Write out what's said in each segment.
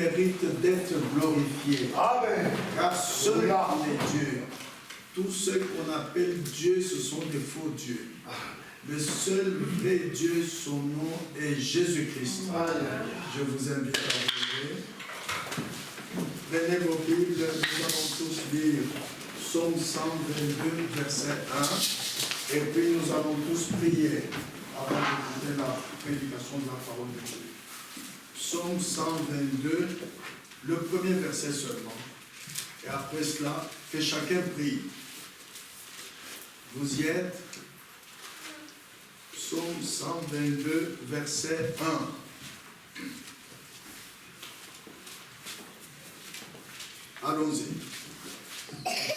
mérite d'être glorifié. Amen. Car seul est Dieu. Tous ceux qu'on appelle Dieu, ce sont des faux dieux. Le seul vrai Dieu, son nom est Jésus-Christ. Je vous invite à vous lever. Prenez vos Bibles, nous allons tous lire Psaume 122, verset 1. Et puis nous allons tous prier avant d'écouter la prédication de la parole de Dieu. Psaume 122, le premier verset seulement. Et après cela, que chacun prie. Vous y êtes? Psaume 122, verset 1. Allons-y.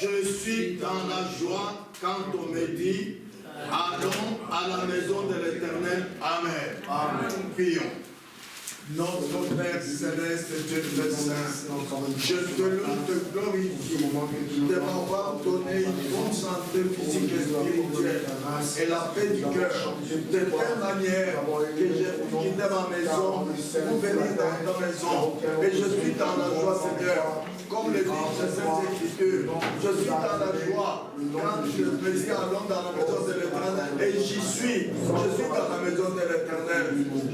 Je suis dans la joie quand on me dit, allons à la maison de l'Éternel. Amen. Amen. Prions. Notre Père Céleste, Dieu très saint, je te loue, te glorifie de m'avoir donné une bonne santé physique et spirituelle et la paix du cœur, de telle manière que j'ai quitté ma maison pour venir dans ta maison. Et je suis dans la joie, Seigneur. Comme le dit cette Écriture, je suis dans la joie quand je me dis allons dans la maison de l'Éternel et j'y suis. Je suis dans la maison de l'Éternel.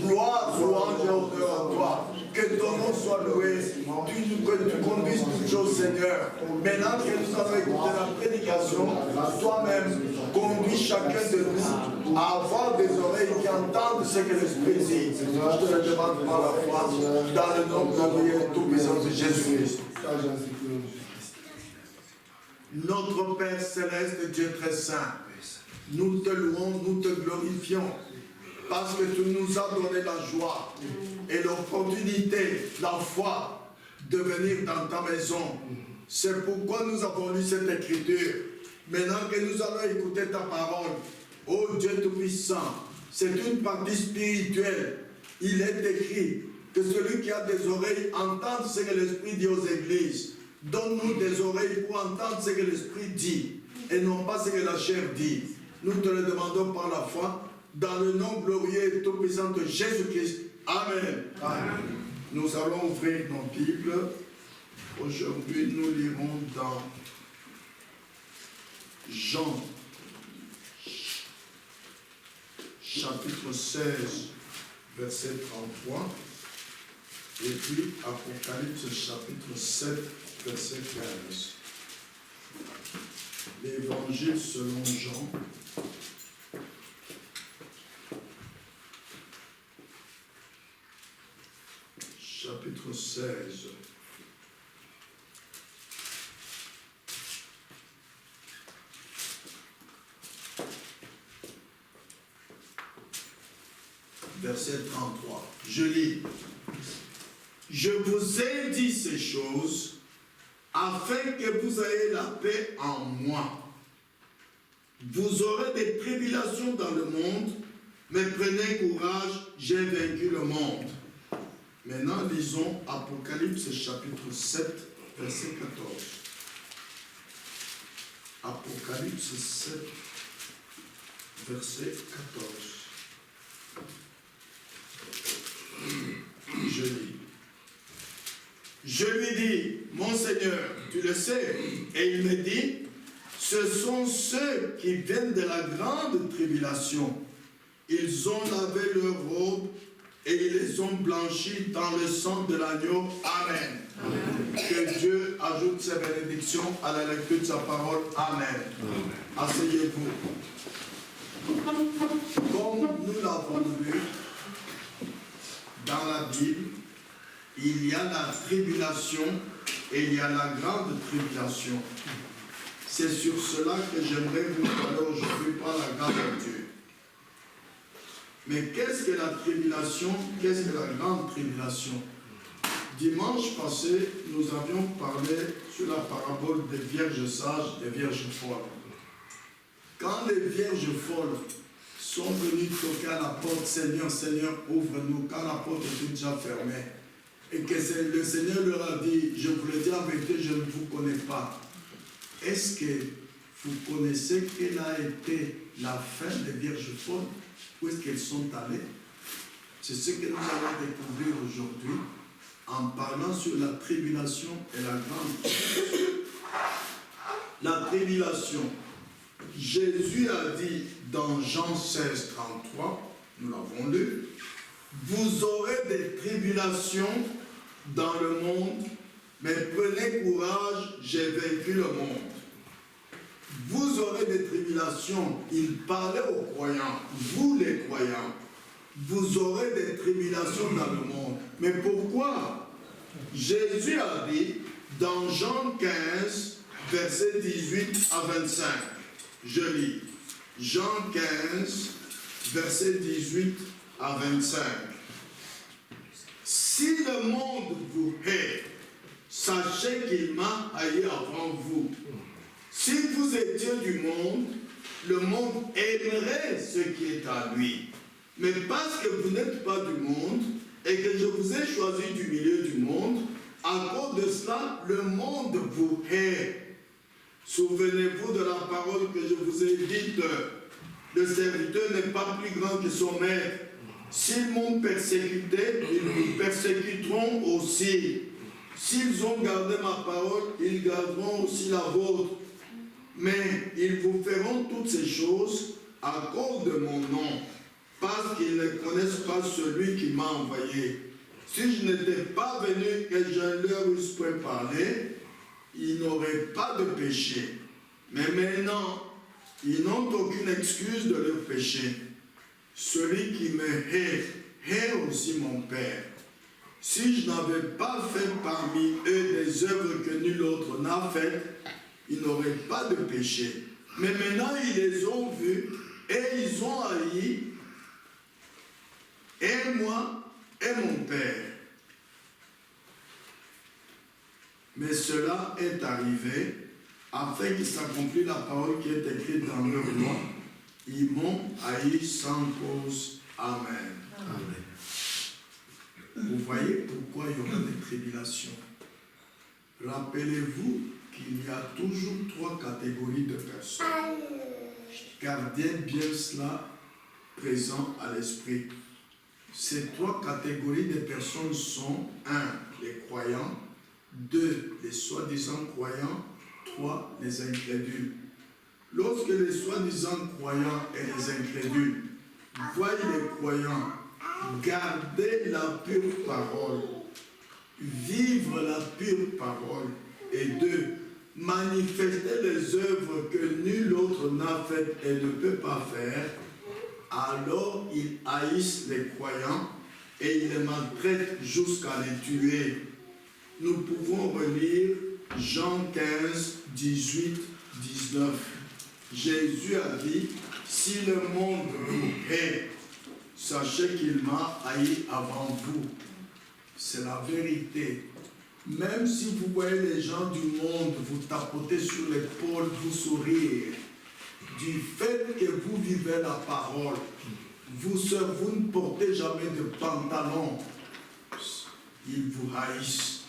Gloire, louange et honneur à toi. Que ton nom soit loué, que tu conduises toutes choses, Seigneur. Maintenant que nous avons écouté la prédication, toi-même conduis chacun de nous à avoir des oreilles qui entendent ce que l'Esprit dit. Je te le demande par la foi, dans le nom glorieux et tout-puissant de Jésus-Christ. Notre Père Céleste, Dieu très saint, nous te louons, nous te glorifions, parce que tu nous as donné la joie et l'opportunité, la foi, de venir dans ta maison. C'est pourquoi nous avons lu cette écriture. Maintenant que nous allons écouter ta parole, ô Dieu Tout-Puissant, c'est une partie spirituelle. Il est écrit que celui qui a des oreilles entende ce que l'Esprit dit aux églises. Donne-nous des oreilles pour entendre ce que l'Esprit dit et non pas ce que la chair dit. Nous te le demandons par la foi, dans le nom glorieux et tout-puissant de Jésus-Christ. Amen. Amen. Nous allons ouvrir nos Bibles. Aujourd'hui, nous lirons dans Jean, chapitre 16, verset 33. Et puis Apocalypse chapitre 7, verset 15. L'évangile selon Jean. Chapitre 16. Verset 33. Je lis. Je vous ai dit ces choses afin que vous ayez la paix en moi. Vous aurez des tribulations dans le monde, mais prenez courage, j'ai vaincu le monde. Maintenant, lisons Apocalypse chapitre 7, verset 14. Apocalypse 7, verset 14. Je lis. Je lui dis, mon Seigneur, tu le sais. Et il me dit, ce sont ceux qui viennent de la grande tribulation. Ils ont lavé leurs robes et ils les ont blanchis dans le sang de l'agneau. Amen. Amen. Que Dieu ajoute ses bénédictions à la lecture de sa parole. Amen. Asseyez-vous. Comme nous l'avons lu dans la Bible, il y a la tribulation et il y a la grande tribulation. C'est sur cela que j'aimerais vous parler aujourd'hui par la grâce de Dieu. Mais qu'est-ce que la tribulation? Qu'est-ce que la grande tribulation? Dimanche passé, nous avions parlé sur la parabole des vierges sages et des vierges folles. Quand les vierges folles sont venues toquer à la porte, Seigneur, Seigneur, ouvre-nous, quand la porte était déjà fermée, et que le Seigneur leur a dit, je vous le dis en vérité, je ne vous connais pas. Est-ce que vous connaissez quelle a été la fin des vierges folles? Où est-ce qu'elles sont allées? C'est ce que nous allons découvrir aujourd'hui. en parlant sur la tribulation et la grande tribulation. La tribulation. Jésus a dit dans Jean 16, 33, nous l'avons lu, vous aurez des tribulations dans le monde, mais prenez courage, j'ai vaincu le monde. Vous aurez des tribulations. Il parlait aux croyants, vous les croyants, vous aurez des tribulations dans le monde. Mais pourquoi? Jésus a dit dans Jean 15, versets 18 à 25. Je lis. Jean 15, versets 18 à 25. Si le monde vous hait, sachez qu'il m'a haï avant vous. Si vous étiez du monde, le monde aimerait ce qui est à lui. Mais parce que vous n'êtes pas du monde et que je vous ai choisi du milieu du monde, à cause de cela, le monde vous hait. Souvenez-vous de la parole que je vous ai dite. Le serviteur n'est pas plus grand que son maître. S'ils m'ont persécuté, ils vous persécuteront aussi. S'ils ont gardé ma parole, ils garderont aussi la vôtre. Mais ils vous feront toutes ces choses à cause de mon nom, parce qu'ils ne connaissent pas celui qui m'a envoyé. Si je n'étais pas venu et je leur eusse parlé, ils n'auraient pas de péché. Mais maintenant, ils n'ont aucune excuse de leur péché. Celui qui me hait aussi mon Père. Si je n'avais pas fait parmi eux des œuvres que nul autre n'a faites, ils n'auraient pas de péché. Mais maintenant, ils les ont vus et ils ont haï, et moi et mon Père. Mais cela est arrivé afin qu'il s'accomplisse la parole qui est écrite dans leur loi. Ils m'ont haï sans cause. Amen. Amen. Vous voyez pourquoi il y aura des tribulations. Rappelez-vous qu'il y a toujours 3 catégories de personnes. Gardez bien cela présent à l'esprit. Ces 3 catégories de personnes sont 1. Les croyants, 2. Les soi-disant croyants, 3. Les incrédules. Lorsque les soi-disant croyants et les incrédules voient les croyants garder la pure parole, vivre la pure parole, et 2. Manifester les œuvres que nul autre n'a faites et ne peut pas faire, alors ils haïssent les croyants et ils les maltraitent jusqu'à les tuer. Nous pouvons relire Jean 15, 18, 19. Jésus a dit, si le monde vous hait, sachez qu'il m'a haï avant vous. C'est la vérité. Même si vous voyez les gens du monde vous tapoter sur l'épaule, vous sourire, du fait que vous vivez la parole, vous ne portez jamais de pantalon, ils vous haïssent.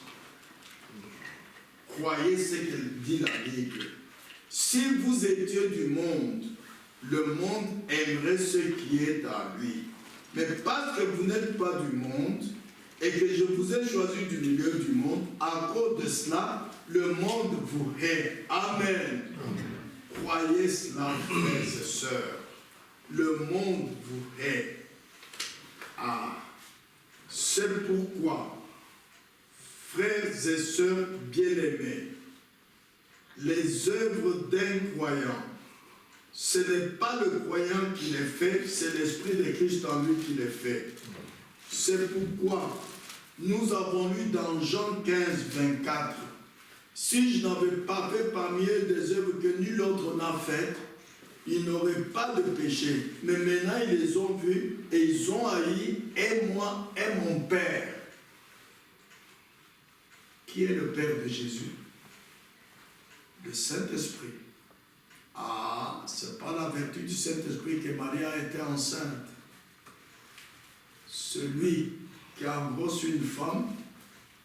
Croyez ce que dit la Bible. Si vous étiez du monde, le monde aimerait ce qui est à lui. Mais parce que vous n'êtes pas du monde, et que je vous ai choisi du milieu du monde, à cause de cela, le monde vous hait. Amen. Croyez cela, frères et sœurs. Le monde vous hait. Ah, c'est pourquoi, frères et sœurs bien-aimés, les œuvres d'un croyant, ce n'est pas le croyant qui les fait, c'est l'Esprit de Christ en lui qui les fait. C'est pourquoi nous avons lu dans Jean 15, 24, si je n'avais pas fait parmi eux des œuvres que nul autre n'a faites, ils n'auraient pas de péché. Mais maintenant, ils les ont vus et ils ont haï, et moi et mon Père. Qui est le Père de Jésus? Le Saint-Esprit. Ah, ce n'est pas la vertu du Saint-Esprit que Marie a été enceinte. Celui qui a reçu une femme,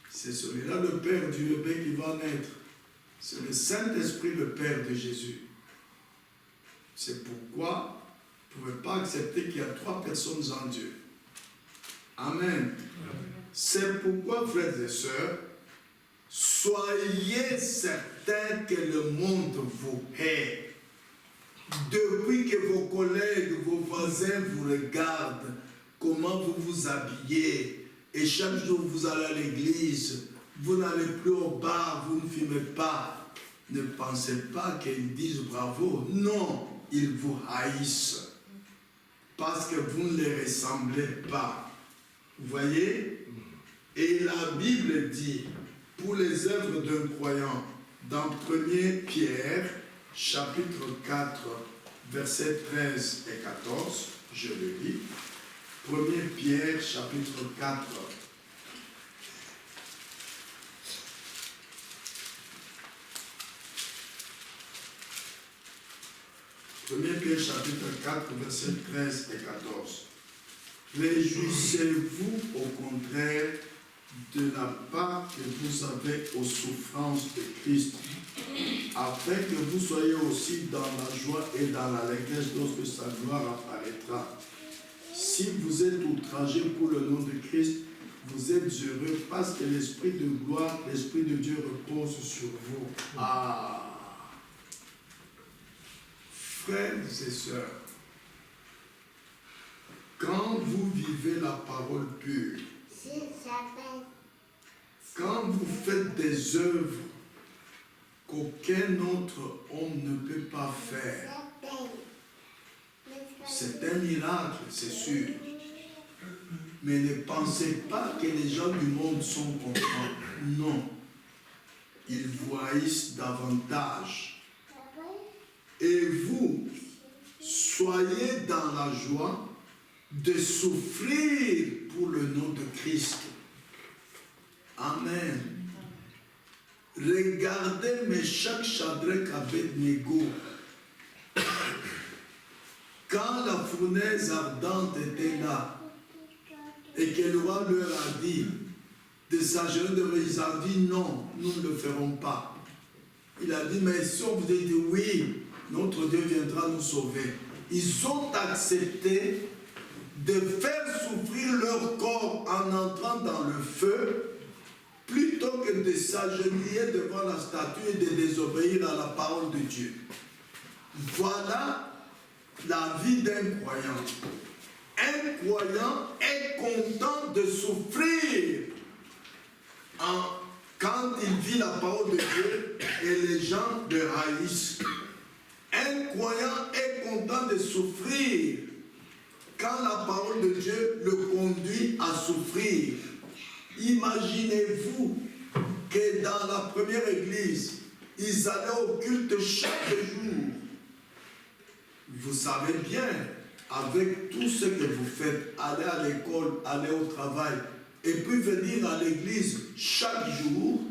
c'est celui-là le Père du bébé qui va naître. C'est le Saint-Esprit, le Père de Jésus. C'est pourquoi vous ne pouvez pas accepter qu'il y a 3 personnes en Dieu. Amen. C'est pourquoi, frères et sœurs, soyez certains que le monde vous hait. Depuis que vos collègues, vos voisins vous regardent, comment vous vous habillez, et chaque jour vous allez à l'église, vous n'allez plus au bar, vous ne fumez pas, ne pensez pas qu'ils disent bravo. Non, ils vous haïssent, parce que vous ne les ressemblez pas. Vous voyez? Et la Bible dit, pour les œuvres d'un croyant, dans 1 Pierre, chapitre 4, versets 13 et 14, je le lis. 1 Pierre, chapitre 4. Pierre, chapitre 4, versets 13 et 14. Réjouissez-vous au contraire de la part que vous avez aux souffrances de Christ, afin que vous soyez aussi dans la joie et dans l'allégresse lorsque sa gloire apparaîtra. Si vous êtes outragés pour le nom de Christ, vous êtes heureux parce que l'Esprit de gloire, l'Esprit de Dieu repose sur vous. Ah! Frères et sœurs, quand vous vivez la parole pure, quand vous faites des œuvres qu'aucun autre homme ne peut pas faire, c'est un miracle, c'est sûr. Mais ne pensez pas que les gens du monde sont contents. Non. Ils vous haïssent davantage. Et vous, soyez dans la joie de souffrir pour le nom de Christ. Amen. Regardez Meshach, Shadrach, Abednego. Quand la fournaise ardente était là, et que le roi leur a dit de s'agir de eux, ils ont dit non, nous ne le ferons pas. Il a dit, mais si on vous a dit oui, notre Dieu viendra nous sauver. Ils ont accepté de faire souffrir leur corps en entrant dans le feu, plutôt que de s'agenouiller devant la statue et de désobéir à la parole de Dieu. Voilà la vie d'un croyant. Un croyant est content de souffrir quand il vit la parole de Dieu et les gens le haïssent. Un croyant est content de souffrir quand la parole de Dieu le conduit à souffrir. Imaginez-vous que dans la première église, ils allaient au culte chaque jour. Vous savez bien, avec tout ce que vous faites, aller à l'école, aller au travail, et puis venir à l'église chaque jour,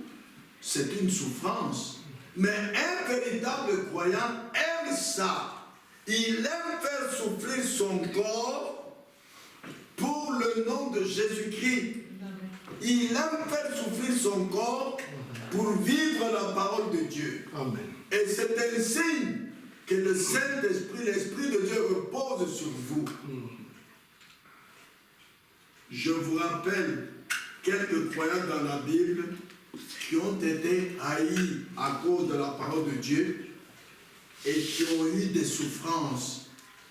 c'est une souffrance. Mais un véritable croyant aime ça. Il aime faire souffrir son corps pour le nom de Jésus-Christ. Il aime faire souffrir son corps pour vivre la parole de Dieu. Amen. Et c'est un signe que le Saint-Esprit, l'Esprit de Dieu repose sur vous. Je vous rappelle quelques croyants dans la Bible qui ont été haïs à cause de la parole de Dieu et qui ont eu des souffrances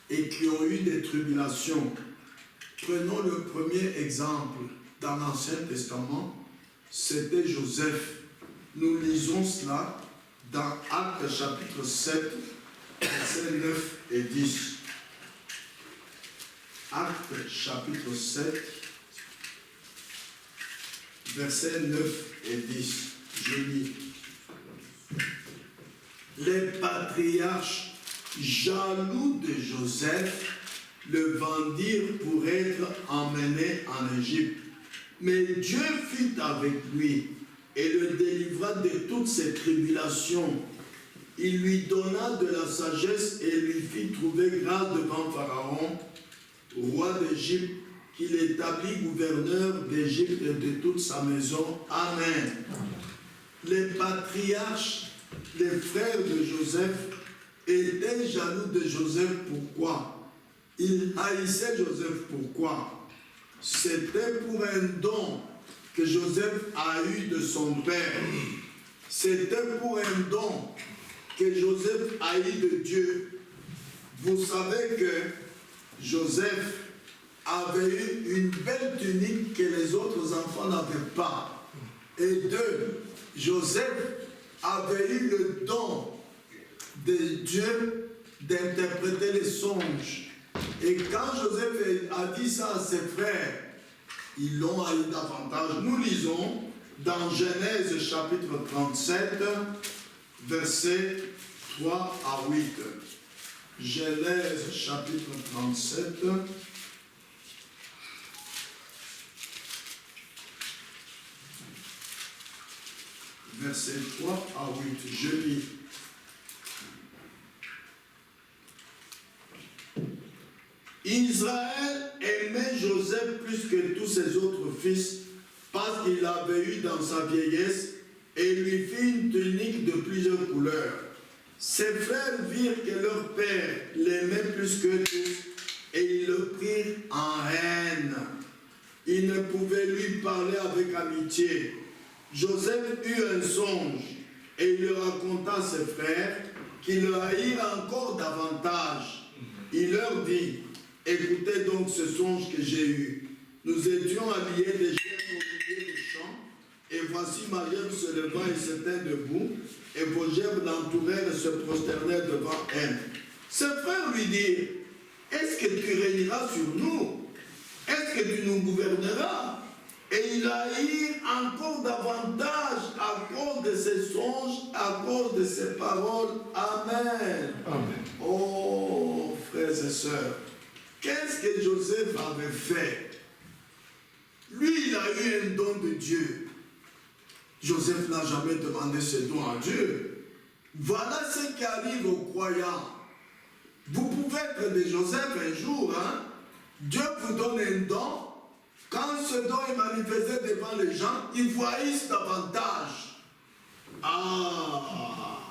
et qui ont eu des tribulations. Prenons le premier exemple dans l'Ancien Testament, c'était Joseph. Nous lisons cela dans Actes chapitre 7, versets 9 et 10. Actes chapitre 7, versets 9 et 10. Je lis. Les patriarches, jaloux de Joseph, le vendirent pour être emmené en Égypte. Mais Dieu fut avec lui et le délivra de toutes ses tribulations. Il lui donna de la sagesse et lui fit trouver grâce devant Pharaon, roi d'Égypte, qu'il établit gouverneur d'Égypte et de toute sa maison. Amen. Les patriarches, les frères de Joseph, étaient jaloux de Joseph. Pourquoi? Ils haïssaient Joseph. Pourquoi? C'était pour un don que Joseph a eu de son père, c'était pour un don que Joseph a eu de Dieu. Vous savez que Joseph avait eu une belle tunique que les autres enfants n'avaient pas. Et deux, Joseph avait eu le don de Dieu d'interpréter les songes. Et quand Joseph a dit ça à ses frères, ils l'ont haï davantage. Nous lisons dans Genèse chapitre 37, versets 3 à 8. Genèse chapitre 37. Verset 3 à 8. Je lis. Israël aimait Joseph plus que tous ses autres fils parce qu'il l'avait eu dans sa vieillesse et lui fit une tunique de plusieurs couleurs. Ses frères virent que leur père l'aimait plus que tous et ils le prirent en haine. Ils ne pouvaient lui parler avec amitié. Joseph eut un songe et il le raconta à ses frères qui le haïrent encore davantage. Il leur dit: écoutez donc ce songe que j'ai eu. Nous étions habillés des gerbes au milieu des champs, et voici ma gerbe se leva et se tint debout, et vos gerbes l'entourèrent et se prosternèrent devant elle. Ses frères lui dirent: est-ce que tu régneras sur nous? Est-ce que tu nous gouverneras? Et il haït encore davantage à cause de ses songes, à cause de ses paroles. Amen. Amen. Oh, frères et sœurs, qu'est-ce que Joseph avait fait? Lui, il a eu un don de Dieu. Joseph n'a jamais demandé ce don à Dieu. Voilà ce qui arrive aux croyants. Vous pouvez être des Joseph un jour, hein? Dieu vous donne un don. Quand ce don est manifesté devant les gens, ils vous haïssent davantage. Ah!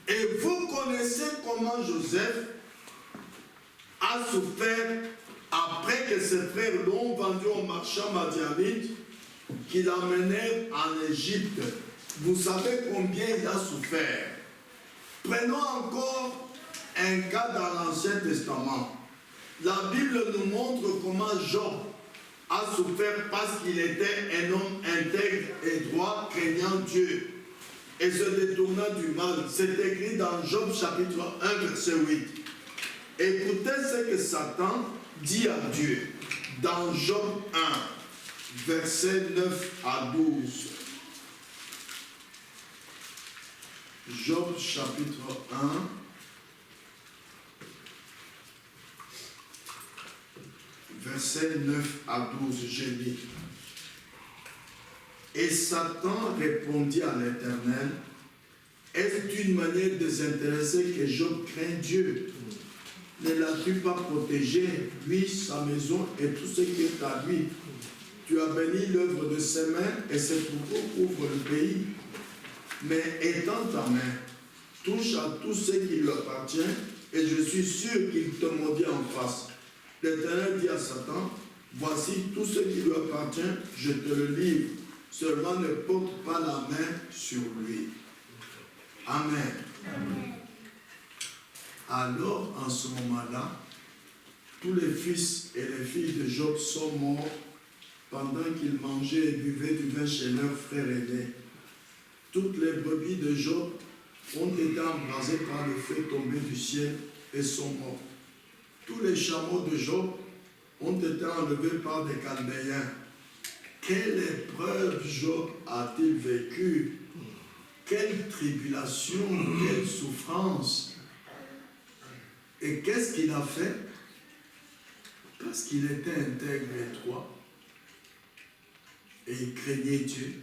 Et vous connaissez comment Joseph a souffert après que ses frères l'ont vendu au marchand madianite qui l'amenèrent en Égypte. Vous savez combien il a souffert. Prenons encore un cas dans l'Ancien Testament. La Bible nous montre comment Job a souffert parce qu'il était un homme intègre et droit, craignant Dieu, et se détourna du mal. C'est écrit dans Job chapitre 1, verset 8. Écoutez ce que Satan dit à Dieu dans Job 1, verset 9 à 12. Job chapitre 1, verset 9 à 12, je lis. Et Satan répondit à l'Éternel: est-ce d'une manière désintéressée que Job craint Dieu? Ne l'as-tu pas protégé, lui, sa maison et tout ce qui est à lui? Tu as béni l'œuvre de ses mains et ses troupeaux couvrent le pays. Mais étends ta main, touche à tout ce qui lui appartient, et je suis sûr qu'il te maudit en face. L'Éternel dit à Satan: voici tout ce qui lui appartient, je te le livre. Seulement ne porte pas la main sur lui. Amen. Amen. Alors, en ce moment-là, tous les fils et les filles de Job sont morts pendant qu'ils mangeaient et buvaient du vin chez leur frère aîné. Toutes les brebis de Job ont été embrasées par le feu tombé du ciel et sont morts. Tous les chameaux de Job ont été enlevés par des Chaldéens. Quelle épreuve Job a-t-il vécu? Quelle tribulation, quelle souffrance! Et qu'est-ce qu'il a fait? Parce qu'il était intègre et droit. Et il craignait Dieu.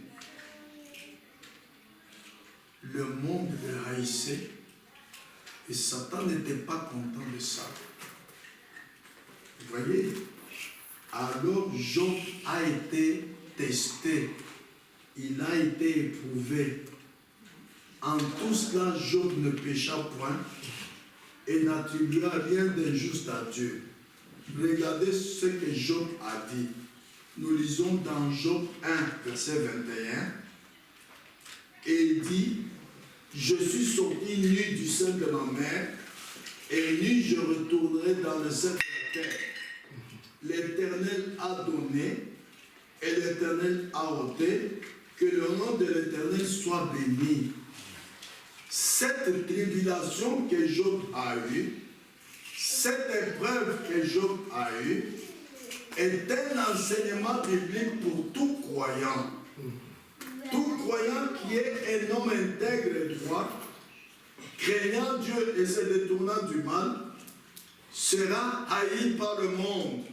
Le monde le haïssait. Et Satan n'était pas content de ça. Vous voyez? Alors Job a été testé. Il a été éprouvé. En tout cela, Job ne pécha point et n'attribua rien d'injuste à Dieu. Regardez ce que Job a dit. Nous lisons dans Job 1, verset 21. Et il dit, je suis sorti nu du sein de ma mère, et nu je retournerai dans le sein de la terre. L'Éternel a donné, et l'Éternel a ôté, que le nom de l'Éternel soit béni. Cette tribulation que Job a eue, cette épreuve que Job a eue, est un enseignement biblique pour tout croyant. Tout croyant qui est un homme intègre et droit, craignant Dieu et se détournant du mal, sera haï par le monde.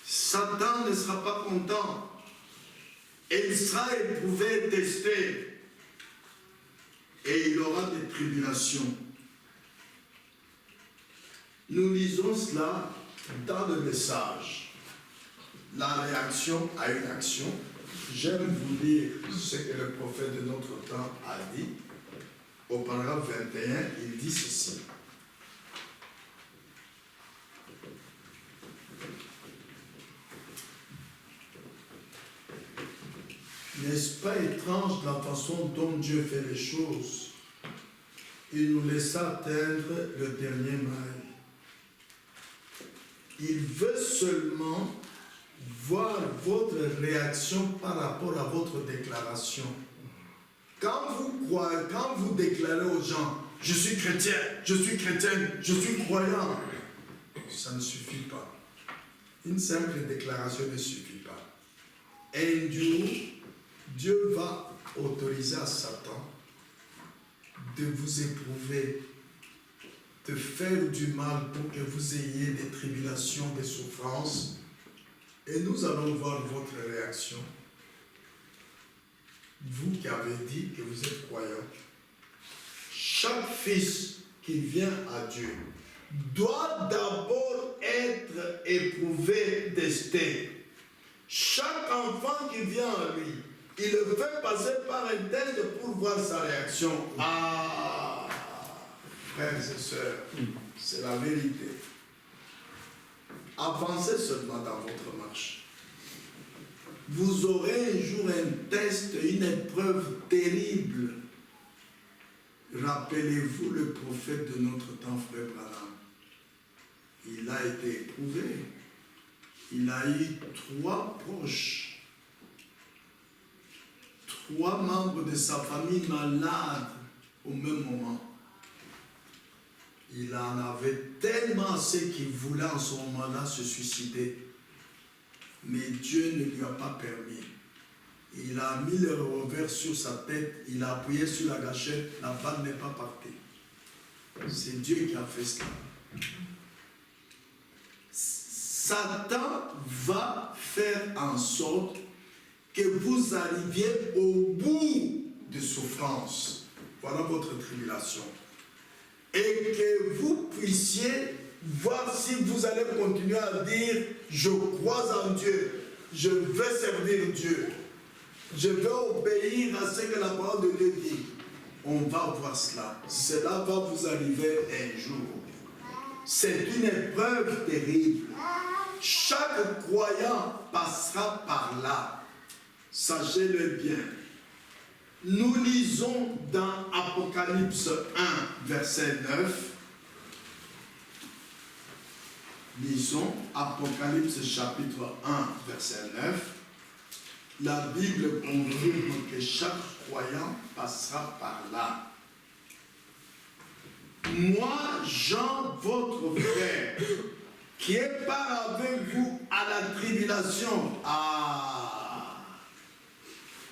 Satan ne sera pas content. Et il sera éprouvé et testé. Et il aura des tribulations. Nous lisons cela dans le message. La réaction à une action. J'aime vous lire ce que le prophète de notre temps a dit. Au paragraphe 21, il dit ceci. N'est-ce pas étrange la façon dont Dieu fait les choses? Il nous laissa atteindre le dernier mail. Il veut seulement voir votre réaction par rapport à votre déclaration. Quand vous croyez, quand vous déclarez aux gens, je suis chrétien, je suis chrétienne, je suis croyant, ça ne suffit pas. Une simple déclaration ne suffit pas. Un jour, Dieu va autoriser à Satan de vous éprouver, de faire du mal pour que vous ayez des tribulations, des souffrances. Et nous allons voir votre réaction. Vous qui avez dit que vous êtes croyant, chaque fils qui vient à Dieu doit d'abord être éprouvé, testé. Chaque enfant qui vient à lui, il le fait passer par un test pour voir sa réaction. Ah, frères et sœurs, c'est la vérité. Avancez seulement dans votre marche. Vous aurez un jour un test, une épreuve terrible. Rappelez-vous le prophète de notre temps, frère Branham. Il a été éprouvé. Il a eu 3 proches. 3 membres de sa famille malades au même moment. Il en avait tellement assez qu'il voulait en ce moment-là se suicider. Mais Dieu ne lui a pas permis. Il a mis le revers sur sa tête, il a appuyé sur la gâchette, la balle n'est pas partie. C'est Dieu qui a fait cela. Satan va faire en sorte que vous arriviez au bout de souffrance. Voilà votre tribulation. Et que vous puissiez voir si vous allez continuer à dire « Je crois en Dieu, je vais servir Dieu, je vais obéir à ce que la parole de Dieu dit. » On va voir cela. Cela va vous arriver un jour. C'est une épreuve terrible. Chaque croyant passera par là. Sachez-le bien. Nous lisons dans Apocalypse 1, verset 9. Lisons Apocalypse chapitre 1, verset 9. La Bible confirme que chaque croyant passera par là. Moi, Jean, votre frère, qui est part avec vous à la tribulation,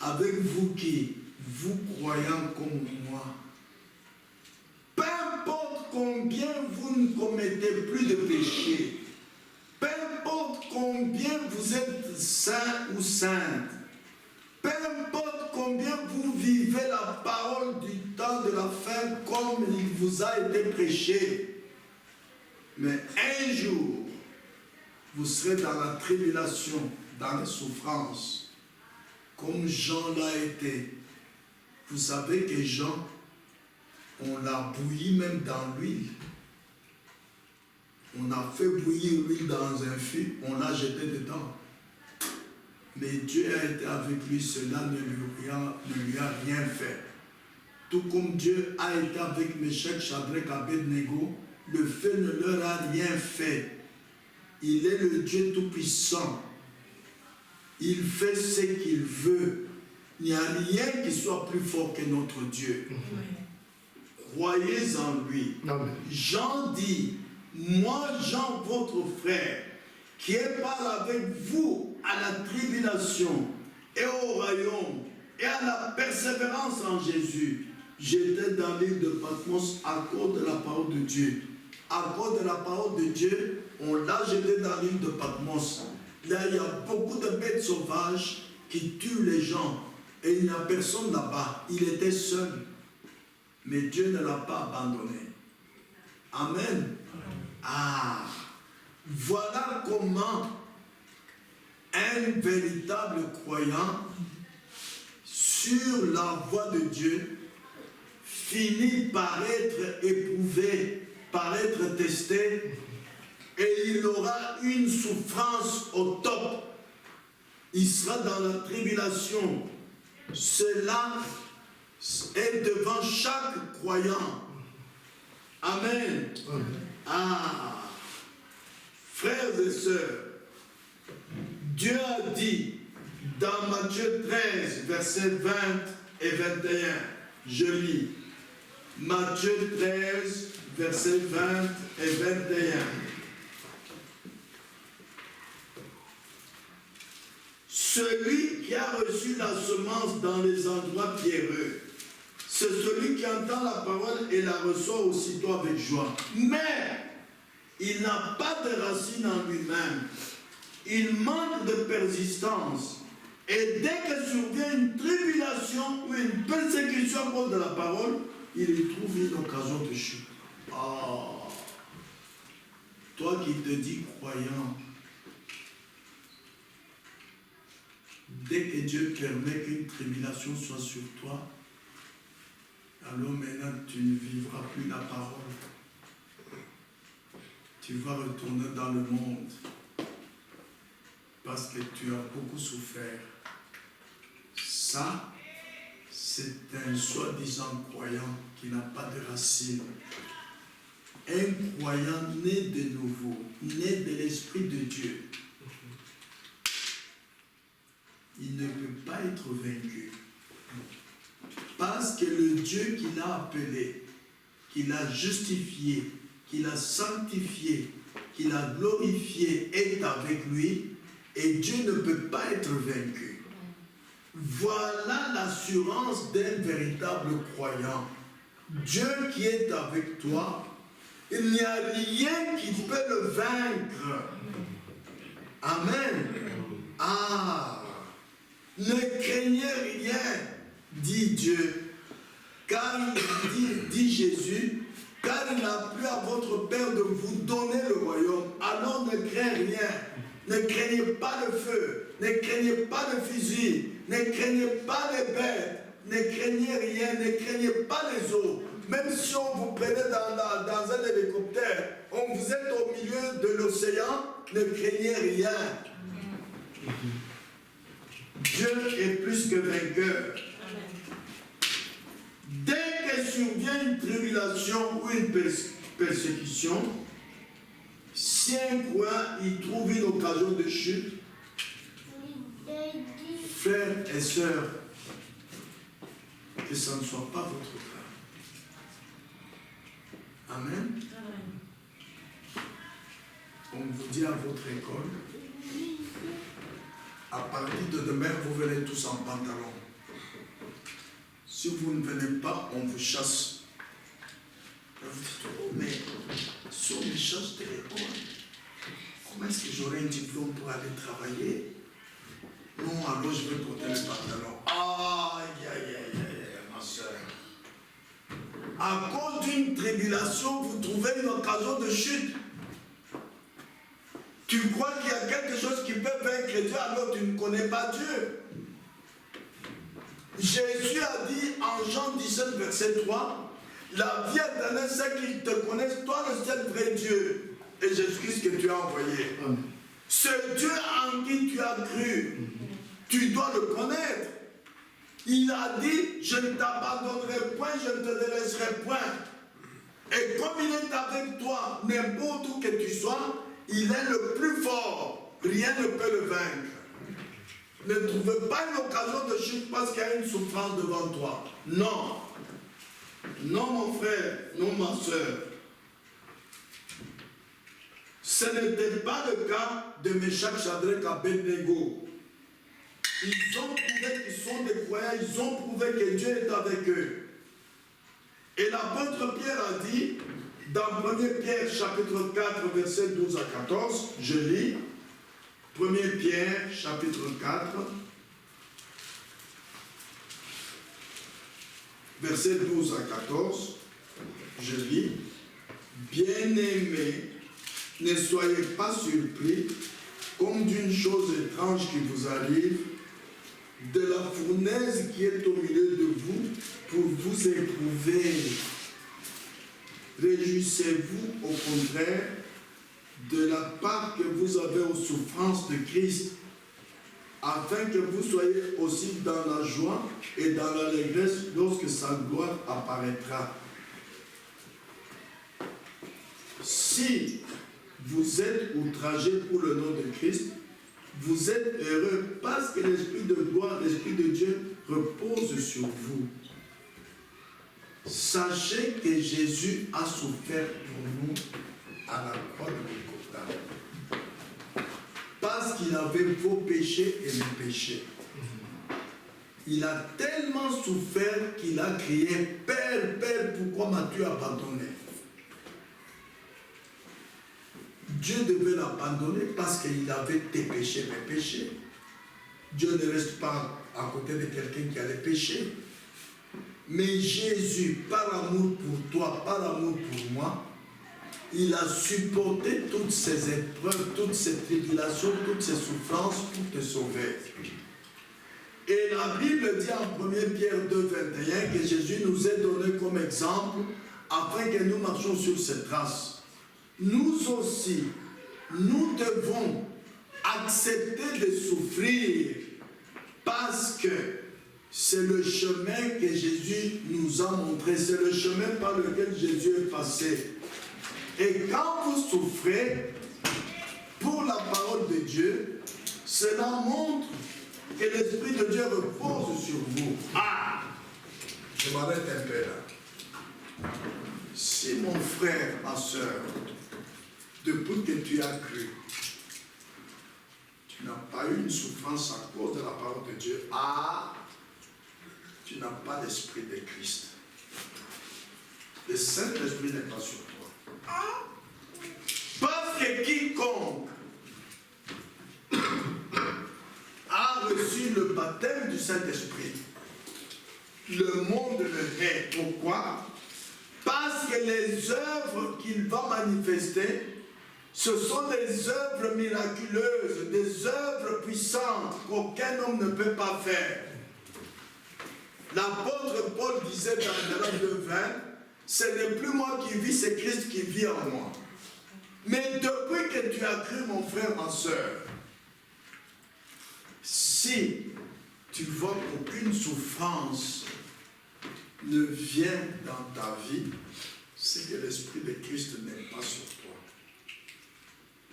avec vous qui, vous croyant comme moi, peu importe combien vous ne commettez plus de péché, peu importe combien vous êtes saint ou sainte, peu importe combien vous vivez la parole du temps de la fin comme il vous a été prêché, mais un jour, vous serez dans la tribulation, dans les souffrances, comme Jean l'a été. Vous savez que Jean, on l'a bouilli même dans l'huile. On a fait bouillir l'huile dans un fût, on l'a jeté dedans. Mais Dieu a été avec lui, cela ne lui a rien fait. Tout comme Dieu a été avec Meshach, Shadrach, Abednego, le feu ne leur a rien fait. Il est le Dieu Tout-Puissant. Il fait ce qu'il veut. Il n'y a rien qui soit plus fort que notre Dieu. Croyez en lui. Amen. Jean dit, moi Jean, votre frère, qui est parlé avec vous à la tribulation et au royaume et à la persévérance en Jésus, j'étais dans l'île de Patmos à cause de la parole de Dieu. À cause de la parole de Dieu, on l'a jeté dans l'île de Patmos. Là, il y a beaucoup de bêtes sauvages qui tuent les gens. Et il n'y a personne là-bas. Il était seul. Mais Dieu ne l'a pas abandonné. Amen. Ah, voilà comment un véritable croyant sur la voie de Dieu finit par être éprouvé, par être testé, et il aura une souffrance au top. Il sera dans la tribulation. Cela est devant chaque croyant. Amen. Ah, frères et sœurs, Dieu a dit dans Matthieu 13, versets 20 et 21, je lis, Matthieu 13, versets 20 et 21. Celui qui a reçu la semence dans les endroits pierreux, c'est celui qui entend la parole et la reçoit aussitôt avec joie. Mais il n'a pas de racine en lui-même. Il manque de persistance. Et dès que survient une tribulation ou une persécution à cause de la parole, il y trouve une occasion de chute. Oh, toi qui te dis croyant, dès que Dieu permet qu'une tribulation soit sur toi, alors maintenant tu ne vivras plus la parole. Tu vas retourner dans le monde parce que tu as beaucoup souffert. Ça, c'est un soi-disant croyant qui n'a pas de racines. Un croyant né de nouveau, né de l'Esprit de Dieu, il ne peut pas être vaincu. Parce que le Dieu qui l'a appelé, qui l'a justifié, qui l'a sanctifié, qui l'a glorifié, est avec lui, et Dieu ne peut pas être vaincu. Voilà l'assurance d'un véritable croyant. Dieu qui est avec toi, il n'y a rien qui peut le vaincre. Amen. Ah, ne craignez rien, dit Dieu, car dit Jésus, car il n'a plus à votre Père de vous donner le royaume. Alors ne craignez rien, ne craignez pas le feu, ne craignez pas le fusil, ne craignez pas les bêtes, ne craignez rien, ne craignez pas les eaux. Même si on vous prenait dans un hélicoptère, vous êtes au milieu de l'océan, ne craignez rien. Dieu est plus que vainqueur. Dès que survient une tribulation ou une persécution, si un croyant y trouve une occasion de chute, frères et sœurs, que ça ne soit pas votre cas. Amen. On vous dit à votre école, à partir de demain, vous venez tous en pantalon. Si vous ne venez pas, on vous chasse. Et vous dites, oh, mais si on me chasse de l'école, comment est-ce que j'aurai un diplôme pour aller travailler? Non, alors je vais porter le pantalon. Aïe, aïe, aïe, aïe, ma soeur. À cause d'une tribulation, vous trouvez une occasion de chute. Tu crois qu'il y a quelque chose qui peut vaincre Dieu, alors tu ne connais pas Dieu. Jésus a dit en Jean 17, verset 3, la vie éternelle, c'est qu'ils te connaissent, toi le seul vrai Dieu, et Jésus-Christ que tu as envoyé. Ce Dieu en qui tu as cru, tu dois le connaître. Il a dit, je ne t'abandonnerai point, je ne te délaisserai point. Et comme il est avec toi, n'importe où que tu sois, il est le plus fort. Rien ne peut le vaincre. Ne trouve pas une occasion de chute parce qu'il y a une souffrance devant toi. Non. Non, mon frère, non, ma soeur. Ce n'était pas le cas de Meshach, Shadrach, Abednego. Ils ont prouvé qu'ils sont des croyants, ils ont prouvé que Dieu est avec eux. Et l'apôtre Pierre a dit, dans 1 Pierre chapitre 4, versets 12 à 14, je lis, 1 Pierre chapitre 4, versets 12 à 14, je lis, bien-aimés, ne soyez pas surpris comme d'une chose étrange qui vous arrive, de la fournaise qui est au milieu de vous pour vous éprouver. Réjouissez-vous au contraire de la part que vous avez aux souffrances de Christ, afin que vous soyez aussi dans la joie et dans l'allégresse lorsque sa gloire apparaîtra. Si vous êtes outragés pour le nom de Christ, vous êtes heureux parce que l'Esprit de gloire, l'Esprit de Dieu repose sur vous. Sachez que Jésus a souffert pour nous à la croix de Golgotha. Parce qu'il avait vos péchés et mes péchés. Il a tellement souffert qu'il a crié, Père, Père, pourquoi m'as-tu abandonné? Dieu devait l'abandonner parce qu'il avait tes péchés, mes péchés. Dieu ne reste pas à côté de quelqu'un qui a les péchés. Mais Jésus, par amour pour toi, par amour pour moi, il a supporté toutes ces épreuves, toutes ces tribulations, toutes ces souffrances pour te sauver. Et la Bible dit en 1 Pierre 2, 21 que Jésus nous est donné comme exemple afin que nous marchions sur ses traces. Nous aussi, nous devons accepter de souffrir parce que c'est le chemin que Jésus nous a montré, c'est le chemin par lequel Jésus est passé. Et quand vous souffrez pour la parole de Dieu, cela montre que l'Esprit de Dieu repose sur vous. Ah! Je m'arrête un peu là. Si mon frère, ma soeur, depuis que tu as cru, tu n'as pas eu une souffrance à cause de la parole de Dieu, ah, tu n'as pas l'Esprit de Christ. Le Saint-Esprit n'est pas sur toi. Parce que quiconque a reçu le baptême du Saint-Esprit, le monde le hait. Pourquoi? Parce que les œuvres qu'il va manifester, ce sont des œuvres miraculeuses, des œuvres puissantes qu'aucun homme ne peut pas faire. L'apôtre Paul disait dans Galates 2:20, ce n'est plus moi qui vis, c'est Christ qui vit en moi. Mais depuis que tu as cru, mon frère, ma soeur, si tu vois qu'aucune souffrance ne vient dans ta vie, c'est que l'Esprit de Christ n'est pas sur toi.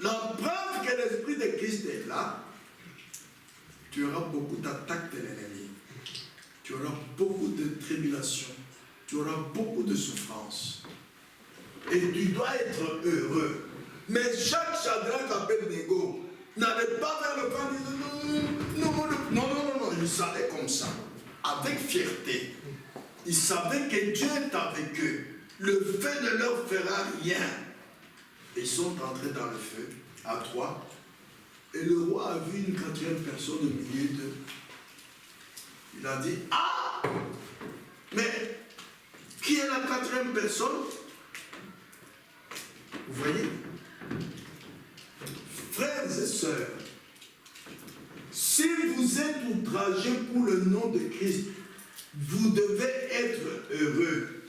La preuve que l'Esprit de Christ est là, tu auras beaucoup d'attaques de l'ennemi. Tu auras beaucoup de tribulations. Tu auras beaucoup de souffrances. Et tu dois être heureux. Mais chaque Shadrach, Abednego n'allait pas vers le pain et disait non, ils allaient comme ça, avec fierté. Ils savaient que Dieu est avec eux. Le feu ne leur fera rien. Ils sont entrés dans le feu, à 3. Et le roi a vu une 4e personne au milieu d'eux. Il a dit, ah, mais qui est la 4e personne? Vous voyez? Frères et sœurs, si vous êtes outragés pour le nom de Christ, vous devez être heureux.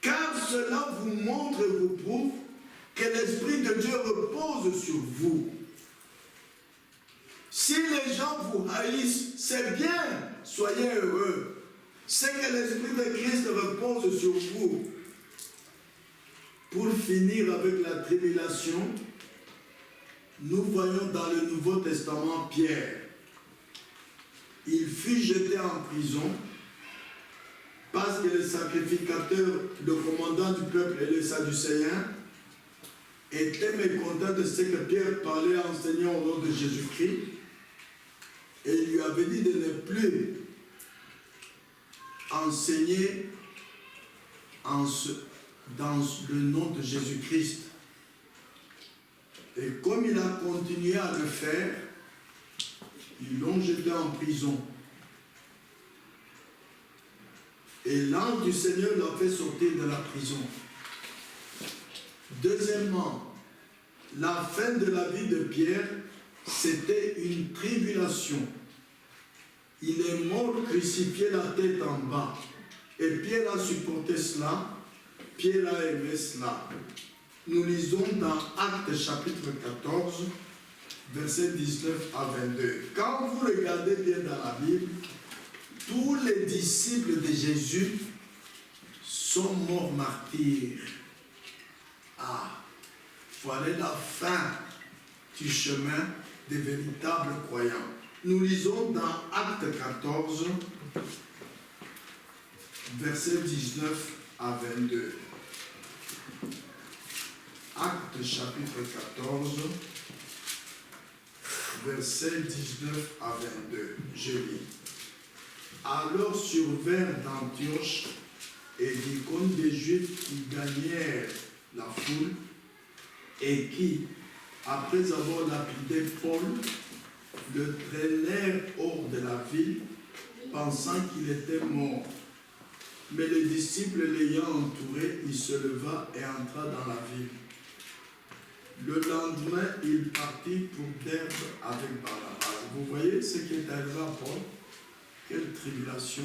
Car cela vous montre et vous prouve que l'Esprit de Dieu repose sur vous. Si les gens vous haïssent, c'est bien, soyez heureux. C'est que l'Esprit de Christ repose sur vous. Pour finir avec la tribulation, nous voyons dans le Nouveau Testament Pierre. Il fut jeté en prison parce que le sacrificateur, le commandant du peuple et les Sadducéens étaient mécontents de ce que Pierre parlait enseignant au nom de Jésus-Christ. Et il lui avait dit de ne plus enseigner dans le nom de Jésus-Christ. Et comme il a continué à le faire, ils l'ont jeté en prison. Et l'ange du Seigneur l'a fait sortir de la prison. Deuxièmement, la fin de la vie de Pierre, c'était une tribulation. Il est mort crucifié la tête en bas. Et Pierre a supporté cela. Pierre a aimé cela. Nous lisons dans Actes chapitre 14, versets 19 à 22. Quand vous regardez bien dans la Bible, tous les disciples de Jésus sont morts martyrs. Ah, voilà la fin du chemin des véritables croyants. Nous lisons dans Actes 14, versets 19 à 22. Actes chapitre 14, versets 19 à 22. Je lis. Alors survinrent d'Antioche et d'Icône des Juifs qui gagnèrent la foule et qui, après avoir lapidé Paul, le traînèrent hors de la ville, pensant qu'il était mort. Mais les disciples l'ayant entouré, il se leva et entra dans la ville. Le lendemain, il partit pour Derbe avec Barnabas. Vous voyez ce qui est arrivé à Paul? Quelle tribulation!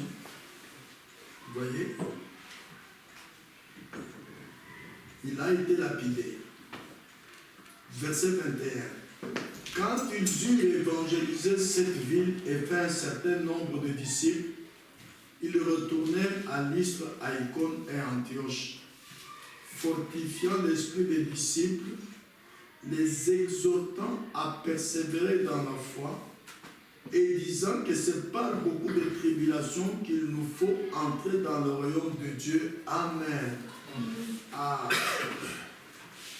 Vous voyez? Il a été lapidé. Verset 21. Quand ils eurent évangélisé cette ville et fait un certain nombre de disciples, ils retournèrent à Lystre, à Icône et à Antioche, fortifiant l'esprit des disciples, les exhortant à persévérer dans la foi et disant que c'est par beaucoup de tribulations qu'il nous faut entrer dans le royaume de Dieu. Amen. Ah.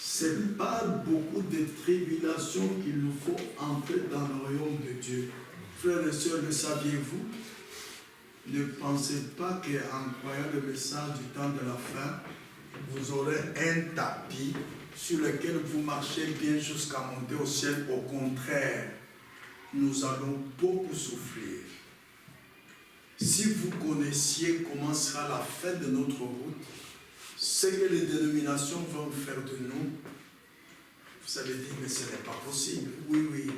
C'est par beaucoup de tribulations qu'il nous faut entrer dans le royaume de Dieu. Frères et sœurs, le saviez-vous? Ne pensez pas qu'en croyant le message du temps de la fin, vous aurez un tapis sur lequel vous marchez bien jusqu'à monter au ciel. Au contraire, nous allons beaucoup souffrir. Si vous connaissiez comment sera la fin de notre route, ce que les dénominations vont faire de nous, vous allez dire, mais ce n'est pas possible. Oui, oui.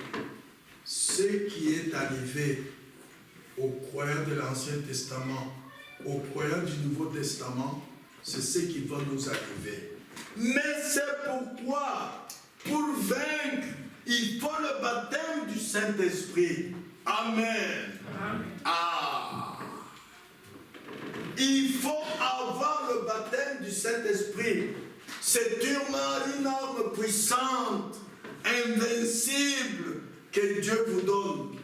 Ce qui est arrivé aux croyants de l'Ancien Testament, aux croyants du Nouveau Testament, c'est ce qui va nous arriver. Mais c'est pourquoi, pour vaincre, il faut le baptême du Saint-Esprit. Amen. Amen. Ah. Il faut avoir le baptême du Saint-Esprit. C'est une arme puissante, invincible, que Dieu vous donne.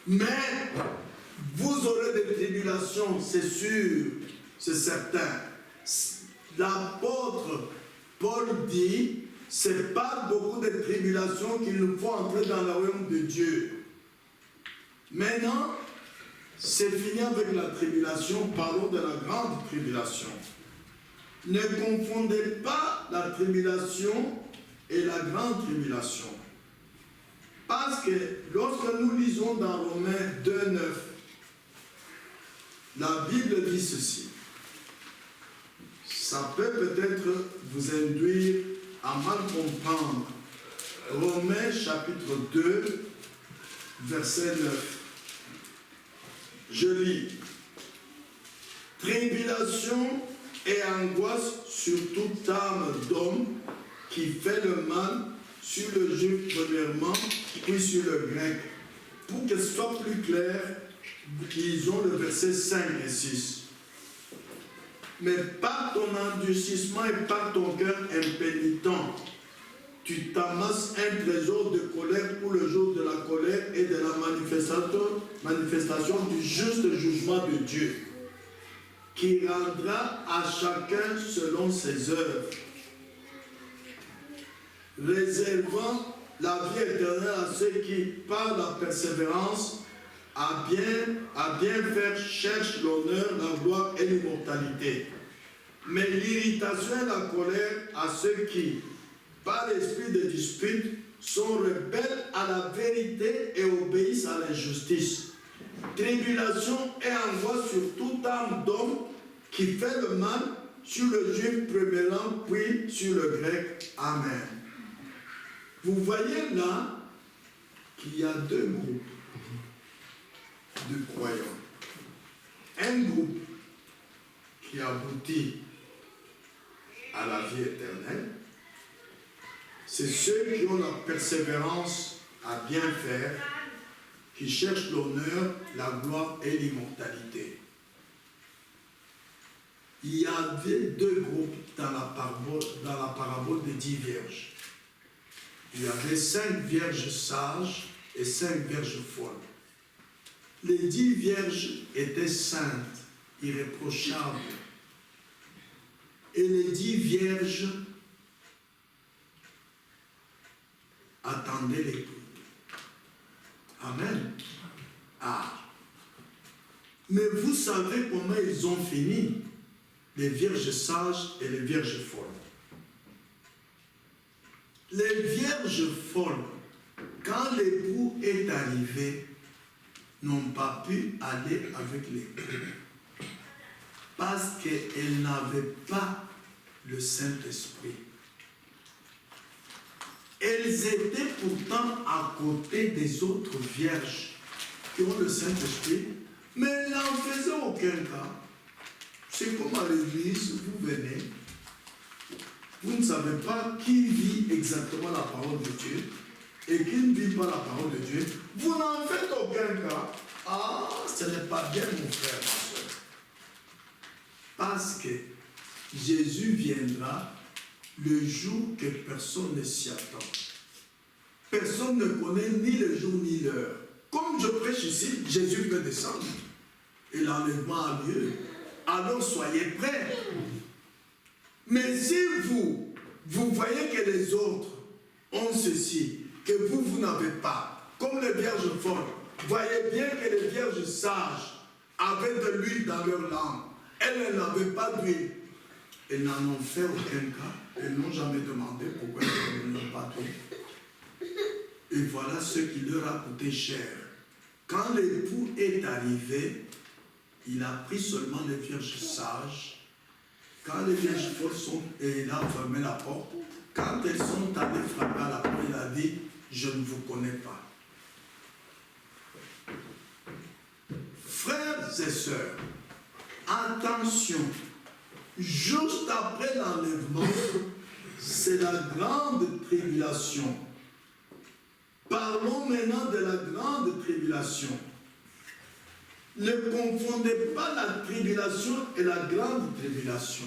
Mais vous aurez des tribulations, c'est sûr, c'est certain. L'apôtre Paul dit, c'est pas beaucoup de tribulations qu'il nous faut entrer dans le royaume de Dieu. Maintenant, c'est fini avec la tribulation, parlons de la grande tribulation. Ne confondez pas la tribulation et la grande tribulation. Parce que lorsque nous lisons dans Romains 2,9, la Bible dit ceci. Ça peut peut-être vous induire à mal comprendre. Romains chapitre 2, verset 9. Je lis. Tribulation, et angoisse sur toute âme d'homme qui fait le mal, sur le juif premièrement, puis sur le grec. Pour que ce soit plus clair, lisons le verset 5 et 6. Mais par ton endurcissement et par ton cœur impénitent, tu t'amasses un trésor de colère pour le jour de la colère et de la manifestation du juste jugement de Dieu, qui rendra à chacun selon ses œuvres, réservant la vie éternelle à ceux qui, par la persévérance, à bien faire, cherchent l'honneur, la gloire et l'immortalité. Mais l'irritation et la colère à ceux qui, par l'esprit de dispute, sont rebelles à la vérité et obéissent à l'injustice. Tribulation et angoisse sur toute âme d'homme qui fait le mal, sur le juif premièrement, puis sur le grec. Amen. Vous voyez là qu'il y a deux groupes de croyants. Un groupe qui aboutit à la vie éternelle, c'est ceux qui ont la persévérance à bien faire, qui cherchent l'honneur, la gloire et l'immortalité. Il y avait deux groupes dans la parabole des 10 vierges. Il y avait 5 vierges sages et 5 vierges folles. Les 10 vierges étaient saintes, irréprochables. Et les 10 vierges attendaient l'époux. Amen. Ah. Mais vous savez comment ils ont fini, les vierges sages et les vierges folles. Les vierges folles, quand l'époux est arrivé, n'ont pas pu aller avec l'époux parce qu'elles n'avaient pas le Saint-Esprit. Elles étaient pourtant à côté des autres vierges qui ont le Saint-Esprit, mais elles n'en faisaient aucun cas. C'est comme à l'église, vous venez, vous ne savez pas qui vit exactement la parole de Dieu et qui ne vit pas la parole de Dieu. Vous n'en faites aucun cas. Ah, ce n'est pas bien, mon frère, ma soeur. Parce que Jésus viendra le jour que personne ne s'y attend. Personne ne connaît ni le jour ni l'heure. Comme je prêche ici, Jésus peut descendre et l'enlèvement a lieu. Alors soyez prêts. Mais si vous voyez que les autres ont ceci, que vous n'avez pas, comme les vierges folles, voyez bien que les vierges sages avaient de l'huile dans leur langue. Elles n'avaient pas d'huile. Elles n'en ont fait aucun cas. Elles n'ont jamais demandé pourquoi elles n'ont pas d'huile. Et voilà ce qui leur a coûté cher. Quand l'époux est arrivé, il a pris seulement les vierges sages. Quand les vierges folles sont, et il a fermé la porte, quand elles sont allées frapper à la porte, il a dit, je ne vous connais pas. Frères et sœurs, attention, juste après l'enlèvement, c'est la grande tribulation. Parlons maintenant de la grande tribulation. Ne confondez pas la tribulation et la grande tribulation.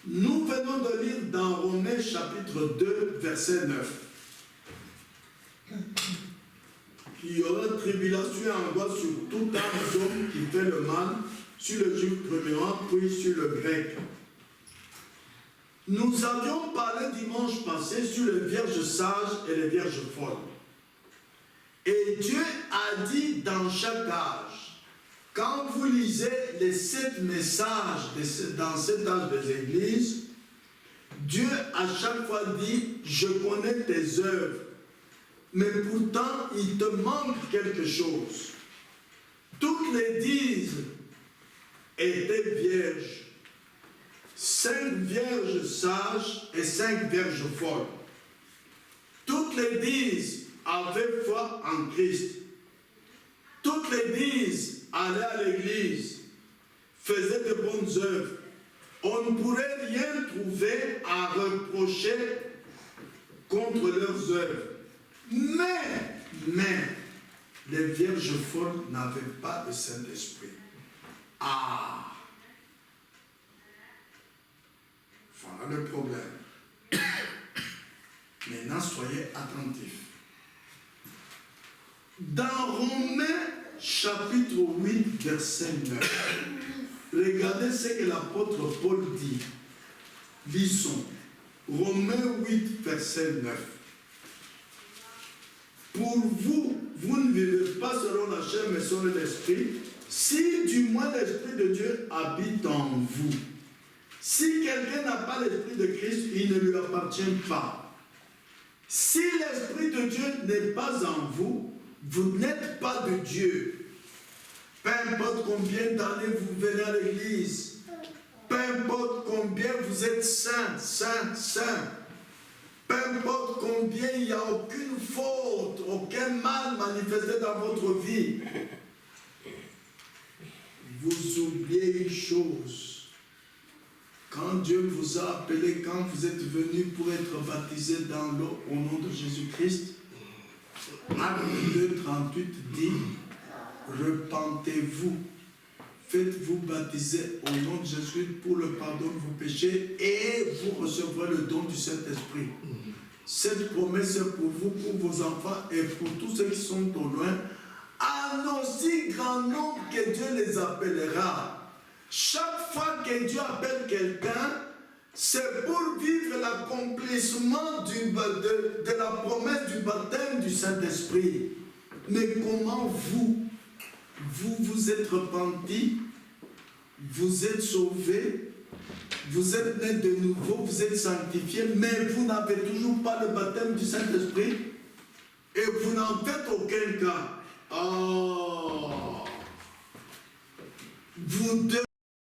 Nous venons de lire dans Romains chapitre 2, verset 9. Il y aura tribulation et angoisse sur tout âme d'homme qui fait le mal, sur le juif premièrement, puis sur le grec. Nous avions parlé dimanche passé sur les vierges sages et les vierges folles. Et Dieu a dit dans chaque âge, quand vous lisez les 7 messages dans cet âge des églises, Dieu à chaque fois dit, je connais tes œuvres, mais pourtant il te manque quelque chose. Toutes les 10 étaient vierges. 5 vierges sages et 5 vierges folles. Toutes les 10 avaient foi en Christ. Toutes les 10 allaient à l'église, faisaient de bonnes œuvres, on ne pourrait rien trouver à reprocher contre leurs œuvres. Mais, les vierges folles n'avaient pas de Saint-Esprit. Ah! Voilà le problème. Maintenant, soyez attentifs. Dans Romains chapitre 8, verset 9, regardez ce que l'apôtre Paul dit. Lisons. Romains 8, verset 9. Pour vous, vous ne vivez pas selon la chair, mais selon l'esprit, si du moins l'Esprit de Dieu habite en vous. Si quelqu'un n'a pas l'Esprit de Christ, il ne lui appartient pas. Si l'Esprit de Dieu n'est pas en vous, vous n'êtes pas de Dieu. Peu importe combien d'années vous venez à l'église, peu importe combien vous êtes saint, peu importe combien il n'y a aucune faute, aucun mal manifesté dans votre vie, vous oubliez une chose. Quand Dieu vous a appelé, quand vous êtes venu pour être baptisé dans l'eau au nom de Jésus-Christ, Acte 2, 38 dit, repentez-vous, faites-vous baptiser au nom de Jésus pour le pardon de vos péchés et vous recevrez le don du Saint-Esprit. Cette promesse est pour vous, pour vos enfants et pour tous ceux qui sont au loin, en aussi grand nombre que Dieu les appellera. Chaque fois que Dieu appelle quelqu'un, c'est pour vivre l'accomplissement de la promesse du baptême du Saint-Esprit. Mais comment vous êtes repentis, vous êtes sauvés, vous êtes nés de nouveau, vous êtes sanctifiés, mais vous n'avez toujours pas le baptême du Saint-Esprit et vous n'en faites aucun cas. Oh! Vous devez